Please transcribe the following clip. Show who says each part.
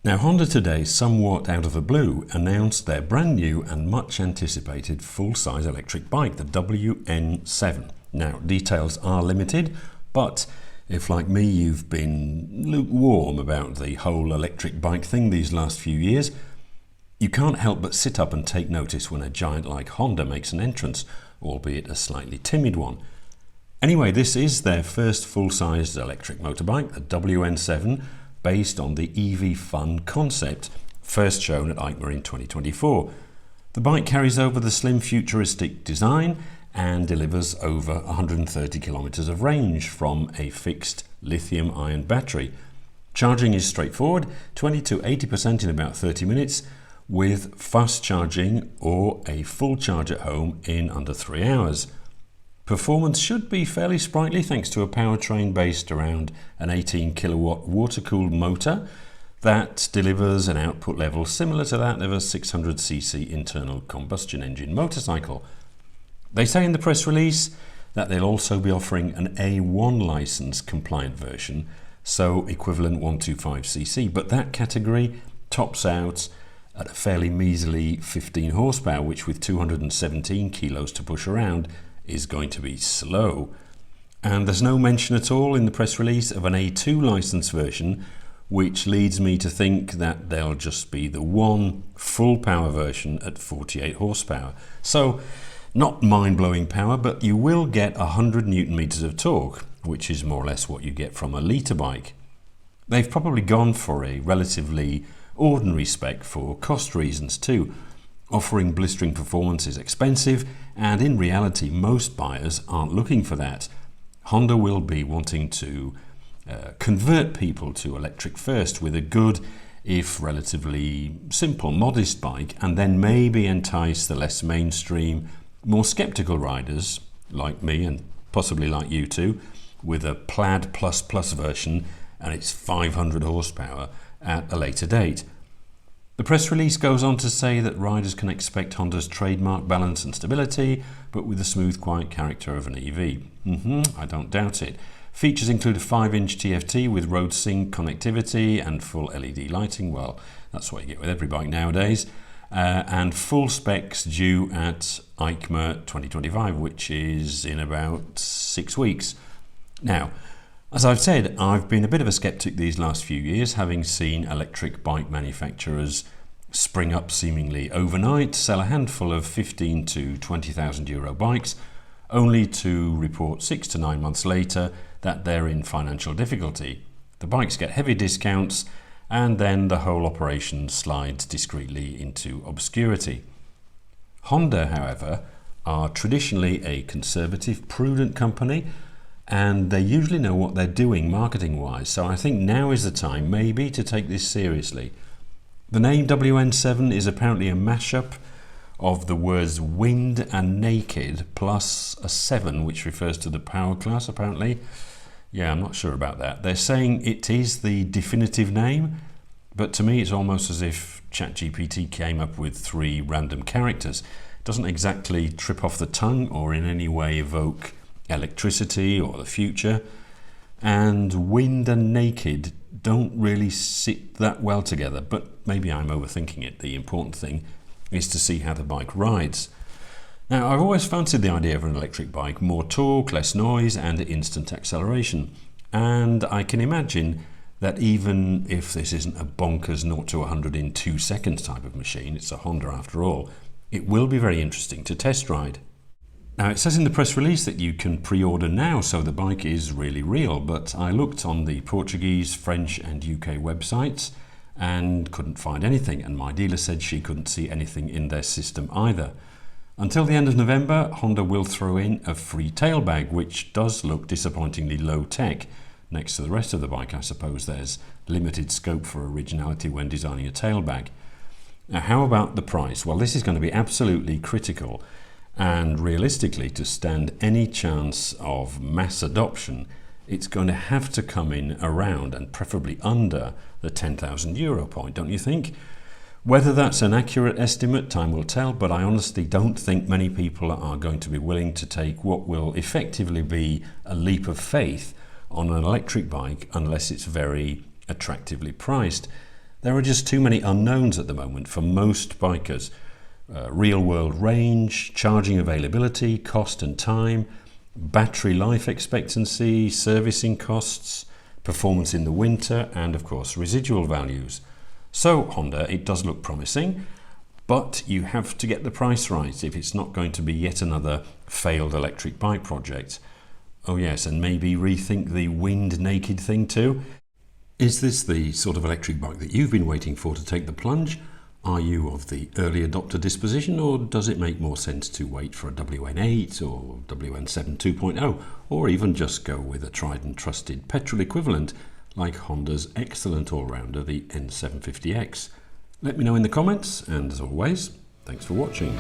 Speaker 1: Now, Honda today, somewhat out of the blue, announced their brand new and much anticipated full-size electric bike, the WN7. Now, details are limited, but if, like me, you've been lukewarm about the whole electric bike thing these last few years, you can't help but sit up and take notice when a giant like Honda makes an entrance, albeit a slightly timid one. Anyway, this is their first full-sized electric motorbike, the WN7, based on the EV Fun concept, first shown at EICMA in 2024. The bike carries over the slim futuristic design and delivers over 130 kilometers of range from a fixed lithium-ion battery. Charging is straightforward, 20 to 80% in about 30 minutes, with fast charging or a full charge at home in under 3 hours. Performance should be fairly sprightly thanks to a powertrain based around an 18 kilowatt water-cooled motor that delivers an output level similar to that of a 600cc internal combustion engine motorcycle. They say in the press release that they'll also be offering an A1 license compliant version, so equivalent 125cc, but that category tops out at a fairly measly 15 horsepower, which with 217 kilos to push around is going to be slow. And there's no mention at all in the press release of an A2 license version, which leads me to think that there'll just be the one full power version at 48 horsepower. So not mind-blowing power, but you will get 100 newton meters of torque, which is more or less what you get from a litre bike. They've probably gone for a relatively ordinary spec for cost reasons too. Offering blistering performance is expensive, and in reality most buyers aren't looking for that. Honda will be wanting to convert people to electric first with a good, if relatively simple, modest bike, and then maybe entice the less mainstream, more skeptical riders like me and possibly like you too, with a Plaid Plus Plus version and its 500 horsepower at a later date. The press release goes on to say that riders can expect Honda's trademark balance and stability, but with the smooth, quiet character of an EV. I don't doubt it. Features include a 5-inch TFT with road sync connectivity and full LED lighting. Well, that's what you get with every bike nowadays. And full specs due at EICMA 2025, which is in about 6 weeks. Now, as I've said, I've been a bit of a skeptic these last few years, having seen electric bike manufacturers spring up seemingly overnight, sell a handful of 15 to 20,000 euro bikes, only to report 6 to 9 months later that they're in financial difficulty. The bikes get heavy discounts, and then the whole operation slides discreetly into obscurity. Honda, however, are traditionally a conservative, prudent company, and they usually know what they're doing marketing-wise, so I think now is the time maybe to take this seriously. The name WN7 is apparently a mashup of the words wind and naked plus a 7, which refers to the power class apparently. Yeah, I'm not sure about that. They're saying it is the definitive name, but to me it's almost as if ChatGPT came up with 3 random characters. It doesn't exactly trip off the tongue or in any way evoke electricity or the future, and wind and naked don't really sit that well together, but maybe I'm overthinking it. The important thing is to see how the bike rides. Now, I've always fancied the idea of an electric bike, more torque, less noise and instant acceleration, and I can imagine that even if this isn't a bonkers 0 to 100 in 2 seconds type of machine, it's a Honda after all, it will be very interesting to test ride. Now, it says in the press release that you can pre-order now, so the bike is really real, but I looked on the Portuguese, French and UK websites and couldn't find anything, and my dealer said she couldn't see anything in their system either. Until the end of November, Honda will throw in a free tailbag, which does look disappointingly low-tech. Next to the rest of the bike, I suppose there's limited scope for originality when designing a tailbag. Now, how about the price? Well, this is going to be absolutely critical. And realistically, to stand any chance of mass adoption, it's going to have to come in around and preferably under the 10,000 euro point, don't you think? Whether that's an accurate estimate, time will tell, but I honestly don't think many people are going to be willing to take what will effectively be a leap of faith on an electric bike unless it's very attractively priced. There are just too many unknowns at the moment for most bikers. Real-world range, charging availability, cost and time, battery life expectancy, servicing costs, performance in the winter, and of course residual values. So Honda, it does look promising, but you have to get the price right if it's not going to be yet another failed electric bike project. Oh yes, and maybe rethink the wind naked thing too. Is this the sort of electric bike that you've been waiting for to take the plunge? Are you of the early adopter disposition, or does it make more sense to wait for a WN8 or WN7 2.0, or even just go with a tried and trusted petrol equivalent like Honda's excellent all-rounder, the N750X? Let me know in the comments, and as always, thanks for watching.